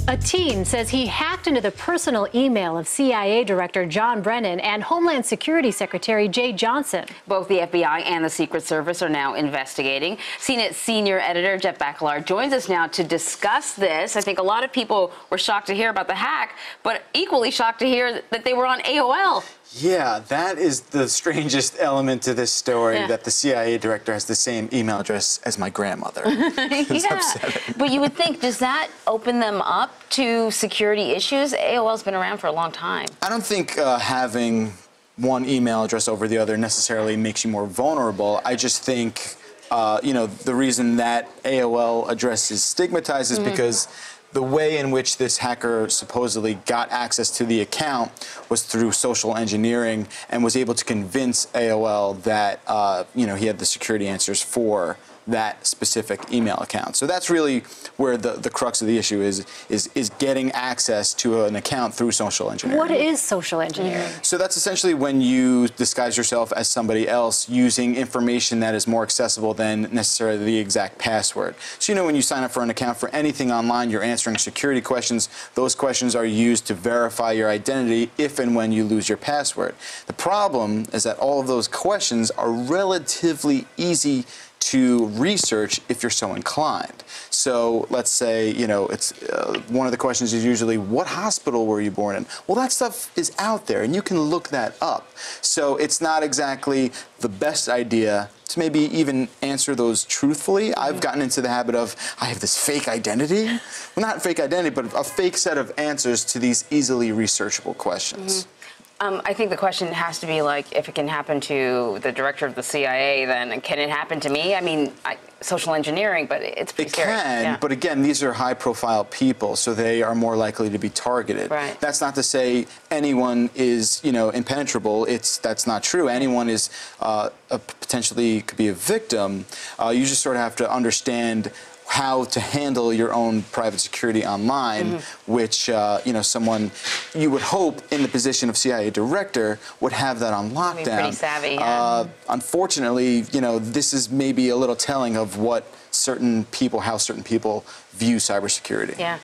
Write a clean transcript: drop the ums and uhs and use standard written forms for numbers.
A teen says he hacked into the personal email of CIA Director John Brennan and Homeland Security Secretary Jeh Johnson. Both the FBI and the Secret Service are now investigating. CNET senior editor Jeff Bakalar joins us now to discuss this. I think a lot of people were shocked to hear about the hack, but equally shocked to hear that they were on AOL. Yeah, that is the strangest element to this story, that the CIA director has the same email address as my grandmother. But you would think, does that open them up to security issues? AOL's been around for a long time. I don't think having one email address over the other necessarily makes you more vulnerable. I just think, you know, the reason that AOL address is stigmatized is because the way in which this hacker supposedly got access to the account was through social engineering and was able to convince AOL that, you know, he had the security answers for that specific email account. So that's really where the crux of the issue is getting access to an account through social engineering. What is social engineering? So that's essentially when you disguise yourself as somebody else using information that is more accessible than necessarily the exact password. So, you know, when you sign up for an account for anything online, you're answering security questions. Those questions are used to verify your identity if and when you lose your password. The problem is that all of those questions are relatively easy to research if you're so inclined. So let's say, you know, it's one of the questions is usually, what hospital were you born in? Well, that stuff is out there and you can look that up. So it's not exactly the best idea to maybe even answer those truthfully. I've gotten into the habit of, I have this fake identity. Well, not fake identity, but a fake set of answers to these easily researchable questions. I think the question has to be like, if it can happen to the director of the CIA, then can it happen to me? I mean, social engineering, but it's pretty scary. It can, but again, these are high-profile people, so they are more likely to be targeted. Right. That's not to say anyone is, you know, impenetrable. That's not true. Anyone is potentially could be a victim. You just sort of have to understand how to handle your own private security online, which, you know, someone you would hope in the position of CIA director would have that on lockdown. Pretty savvy, yeah. Unfortunately, you know, this is maybe a little telling of what certain people, how certain people view cybersecurity. Yeah.